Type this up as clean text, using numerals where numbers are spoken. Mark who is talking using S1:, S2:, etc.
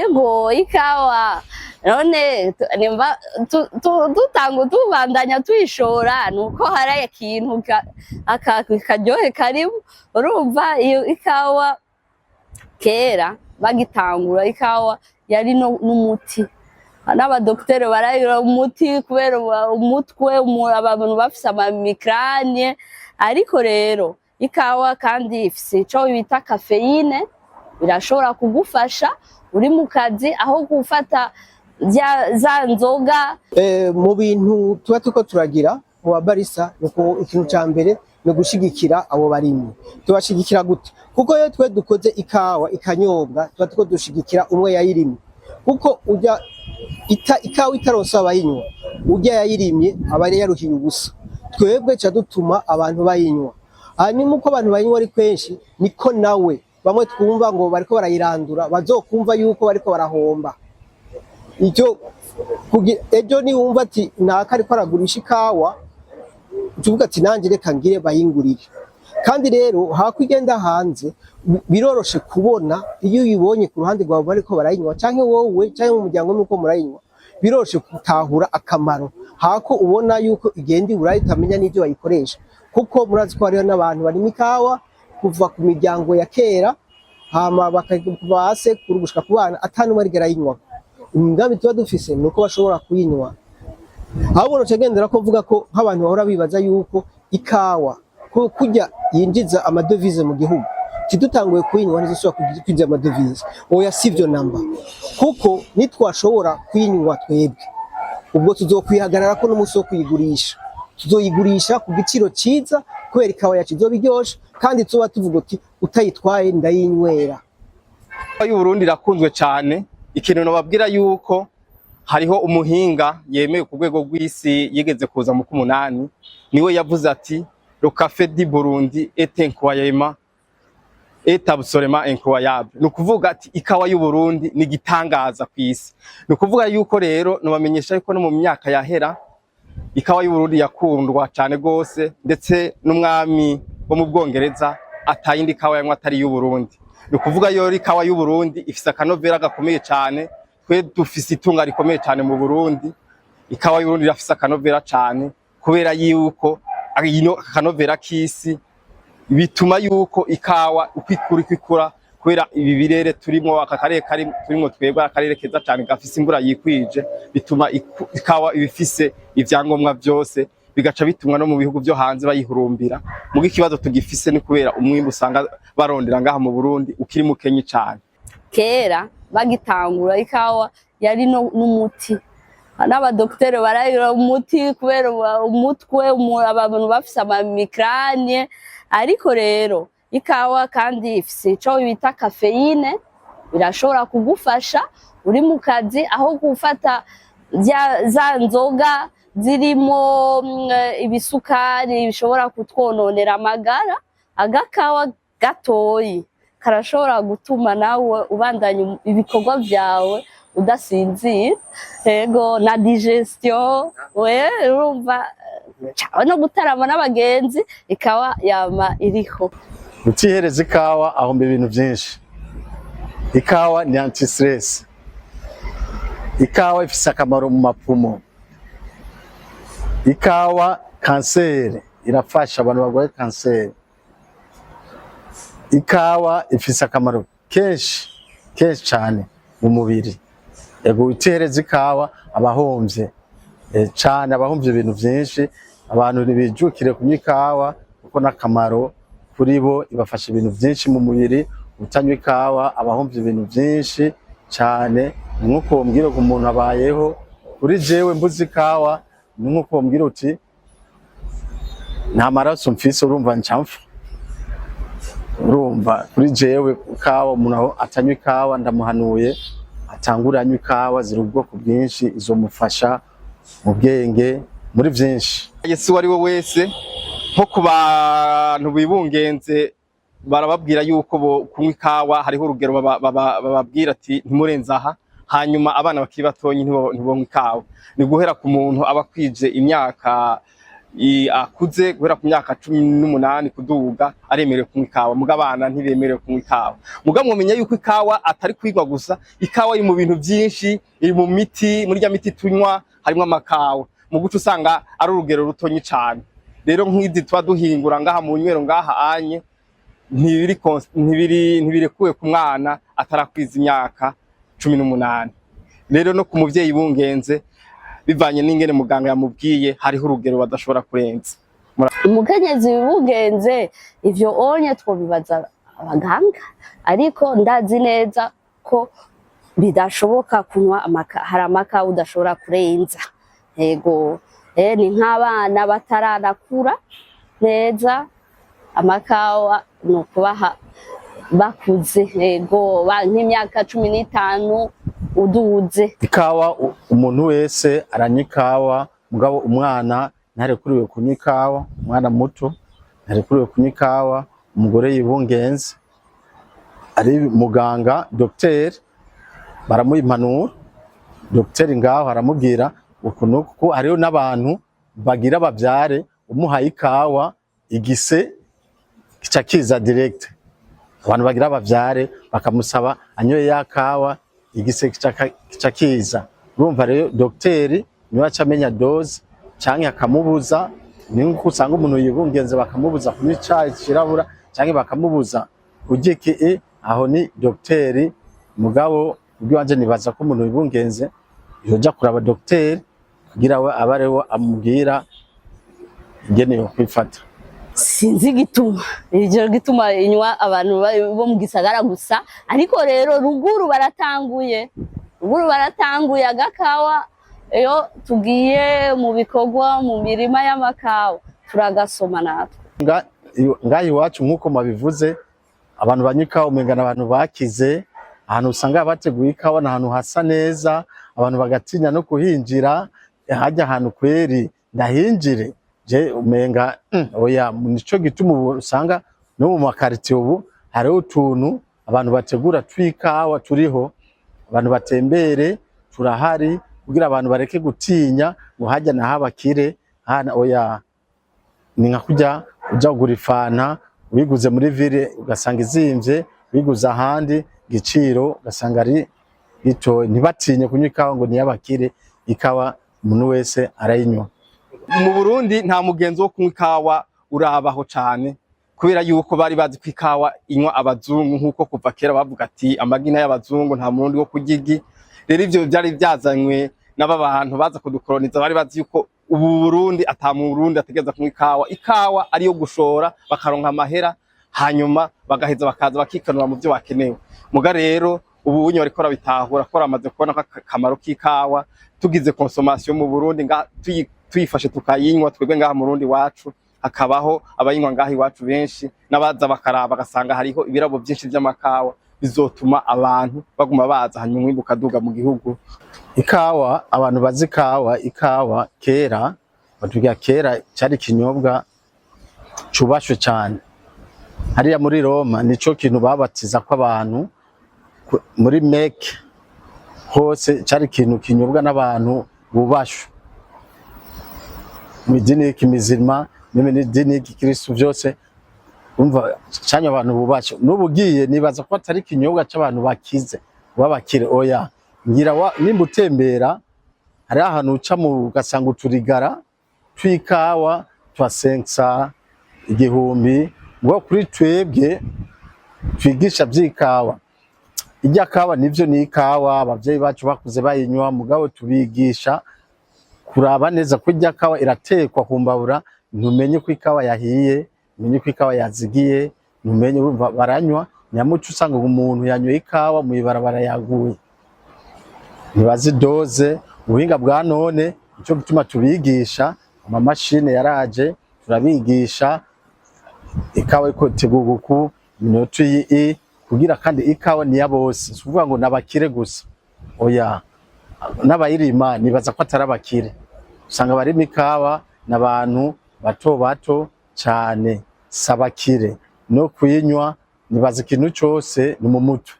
S1: Ego ikawa none nimba tubandanya tuyishora nuko hari ikintu akaryohe karibu urumva iyo ikawa kera bagitangura ikawa yari n'umuti n'abadokiteri barayira umuti kubera umutwe abantu bafise amamigrane ariko rero ikawa kandi ifise ico bita kafeine birashobora kugufasha uri mu kazi aho gufata za nzoga.
S2: Mu bintu tuba tuko turagira wa barisa nuko ikintu ca mbere no gushigikira abo barimyi tubashigikira gute kuko iyo twe dukoze ikawa ikanyobwa tuba tuko dushigikira umwe yayirimye kuko ujya ikawa itaronsa abayinywa ujya yayirimye abari yaruhiye ubusa twebwe ca dutuma abantu bayinywa hanyuma uko abantu bayinywa ari kenshi niko nawe bamwe twumva ngo bariko barayirandura bazokumva yuko bariko barahomba icyo ejo ni wumva ati naka ariko aragurisha ikawa uvuga ati nanje reka ngire bayingurire kandi rero hakwigenda hanze biroroshe kubona iyo uyibonye ku ruhande rwawe bariko barayinywa canke wowe canke mu muryango nuko murayinywa biroroshe gutahura akamaro hako ubona yuko igenda iburayi utamenya n'ivyo bayikoresha kuko murazi ko hariho n'abantu barimo ikawa kuva ku miryango ya kera hama bakakuva hase kurugushika ku bana atanu marigera yinywa imigambi tuba dufise nuko bashobora kuyinywa ahubwo nocagendera ko mvuga ko nk'abantu bahora bibaza yuko ikawa kujya yinjiza amadovize mu gihugu kidutanguye kuyinywa ntizishobora kwinjiza amadovize oya sivyo namba kuko nitwashobora kuyinywa twebwe ubwo tuzokwihagarara ko n'umunsi wo kuyigurisha tuzoyigurisha ku giciro ciza kubera ikawa yacu izoba iryoshe kandi tuba tuvuga uti utayitwaye ndayinywera.
S3: Y'Uburundi irakunzwe cyane ikintu nababwira yuko hariho umuhinga yemewe ku rwego rw'isi yigeze kuza mu kumunani niwe yavuze ati le café du Burundi est incroyable est absolument incroyable nukuvuga ati ikawa y'Uburundi ni gitangaza kw'isi nukuvuga yuko rero nubamenyesha yuko no mu myaka yahera ikawa y'Uburundi yakundwa cyane gose ndetse n'umwami wo mu Bwongereza atayindi kawa yanywa atari y'Uburundi nukuvuga yo ikawa y'Uburundi ifise akanovera gakomeye cyane twe dufise itunga rikomeye cyane mu Burundi ikawa y'Uburundi irafise akanovera cyane kubera yuko ino akanovera k'isi bituma yuko ikawa ukwikura kubera ibi birere turimo aka karere kari turimo twebwe akarere keza cyane gafise imvura yikwije bituma ikawa ibifise ivyangombwa byose bigaca bitumwa no mu bihugu byo hanze bayihurumbira mugi kibazo tugifise ni kubera umwimbu usanga barondera ngaha mu Burundi ukiri mukenyi cyane.
S1: Kera bagitangura ikawa yari n'umuti n'abadokiteri barayira umuti kubera umutwe abantu bafise amamigrane ariko rero ikawa kandi ifise ico bita kafeine birashobora kugufasha uri mu kazi aho gufata za nzoga zirimo ibisukari bishobora kutwononera amagara agakawa gatoyi karashobora gutuma nawe ubandanya ibikorwa vyawe udasinzira ego na digestion urumva no gutarama n'abagenzi ikawa yama iriho
S4: utihereza ikawa ahomba ibintu byinshi. Ikawa ni anti stress, ikawa ifise akamaro mu mapumo, ikawa kanseri irafasha abantu barwaye kanseri, ikawa ifise akamaro kenshi cyane mu mubiri. Ego utihereza ikawa abahomvye cyane abahomvye ibintu byinshi abantu ntibijukire kunywa ikawa kuko nakamaro kuri bo ibafasha ibintu byinshi mu mubiri. Utanywa ikawa abahomvye ibintu byinshi cyane nkuko umbwira ko umuntu abayeho kuri jewe mbuzi ikawa nkuko umbwira uti nta maraso mfise urumva ncamfa urumva kuri jewe ikawa umuntu atanywa ikawa ndamuhanuye atangura anywa ikawa ziri ubwoko bwinshi izomufasha mu bwenge muri byinshi.
S3: Yesu wari we wese nko ku bantu bibungenze barababwira yuko bo kunywa ikawa hariho urugero bababwira ati ntimurenza aha hanyuma abana bakiri batonyi ntibonywa ikawa ni guhera ku muntu aba kwije imyaka akuze guhera ku myaka 18 kuduga aremerewe kunywa ikawa, muga abana ntibemerewe kunywa ikawa. Muga mwomenya yuko ikawa atari kwigwa gusa, ikawa iri mu bintu byinshi, iri mu miti, muri rya miti tunywa harimo amakawa, mu guca usanga ari urugero rutonyi cyane. Rero nk'izi twa duhingura ngaha mu nywero ngaha anye ntibirekuwe ku mwana atarakwiza imyaka 18. Rero no ku muvyeyi bungenze bivanye n'ingene muganga yamubwiye hariho urugero badashobora kurenza.
S1: Umukenyezi bungenze ivyo onye twobibaza abaganga, ariko ndazi neza ko bidashoboka kunywa hari amakawa udashobora kurenza. Yego ni nk'abana bataranakura neza, amakawa no kubaha bakuze, yego nk'imyaka 15 uduze.
S4: Ikawa umuntu wese aranywa ikawa, mugabo umwana ntarekuriwe kunywa ikawa, umwana muto ntarekuriwe kunywa ikawa, umugore yibungenze ari muganga docteur baramuha impanuro, docteur ngaho aramubwira ukuntu kuko hariho n'abantu bagira bavyare umuhaye ikawa igise kica kiza direct. Abantu bagira bavyare bakamusaba anyoye ya kawa igise kica kiza. Urumva rero docteur niwe acamenya dose canke akamubuza, ninko usanga umuntu yibungenze bakamubuza kunywa icayi kirabura canke bakamubuza kugike. Aho ni docteur. Mugabo ubwo wanje nibaza ko umuntu yibungenze yoja kuraba docteur kugira we abareho amubwira ingene yo kwifata.
S1: Sinzi gituma ivyo gituma inywa abantu bo mu gisagara gusa, ariko rero ruguru baratanguye agakawa. Iyo tugiye mu bikorwa mu mirima y'amakawa turagasoma natwe.
S4: Ngaho iwacu nk'uko mabivuze, abantu banywa ikawa umengana abantu bakize, ahantu usanga bateguye ikawa n'ahantu hasa neza, abantu bagatinya no kuhinjira. Hajya ahantu kweri ndahinjire je umenga oya, nico gituma usanga no mu makaritiye ubu hariho utuntu abantu bategura tw'ikawa turiho, abantu batembere turahari kugira abantu bareke gutinya ngo hajya na habakire. Hana oya, ni nka kujya uja kugura ifanta wiguze muri ville ugasanga izimvye, wiguze ahandi giciro ugasanga ari gito. Ntibatinye kunywa ikawa ngo ni yabakire, ikawa umuntu wese arayinywa.
S3: Mu Burundi nta mugenzo wo kunywa ikawa urabaho cyane, kubera yuko bari bazi ko ikawa inywa abazungu, nkuko kuva kera bavuga ati amagina y'abazungu nta murundi wo kugigi. Rero ivyo byari byazanywe n'aba bantu baza kudukoloniza, bari bazi yuko ubu Burundi ata mu Burundi ategeza kunywa ikawa. Ikawa ariyo gushora bakaronka amahera, hanyuma bagaheza bakaza bakikanura mu byo bakenewe. Muga rero ubu unyo bariko rabitahura ko ramaze kubona akamaro k'ikawa. Tugize consommation mu Burundi tuyifashe tukayinywa twebwe ngaha mu Burundi wacu, hakabaho abayinywa ngaha iwacu benshi, n'abaza bakaraba bagasanga hariho ibirabo byinshi by'amakawa, bizotuma abantu baguma baza hanyuma umwimbu ukaduga mu gihugu.
S4: Ikawa, abantu bazi ikawa kera batugira kera cyari kinyobwa cubashwe cyane. Hariya muri Roma nico kintu babatiza ko abantu, muri Meke hose cyari kintu kinyobwa n'abantu bubashwe. Mu dini y'ikimizirima n'idini y'ikristo byose umva cyanya abantu bubashwe. N'ubugiye nibaza ko atari kinyobwa cy'abantu bakize babakire. Oya, ngira nimba utembera hari ahantu uca mu gasanga uturigara tw'ikawa twa 500 igihumbi, ngo kuri twebwe twigisha by'ikawa. Ijya kawa nivyo ni ikawa abavyeyi bacu bakuze bayinywa, mugabo tubigisha kuraba neza ko ijya kawa iratekwa kumbabura, ntumenye ko ikawa yahiye, ntumenye ko ikawa yazigiye, ntumenye baranywa. Nyamuco usanga umuntu yanyoye ikawa mu ibarabara yaguye, nibazi doze. Ubuhinga bwa none ico gituma tubigisha, ama machine yaraje turabigisha ikawa iko teguguku minota iyi kugira kandi ikawa ni ya bose, suvuga ngo nabakire gusa. Oya, n'abayirima nibaza ko atarabakire, usanga bari mikawa n'abantu bato bato cyane, sabakire no kuyinywa. Nibaza ikintu cyose ni mu mutwe.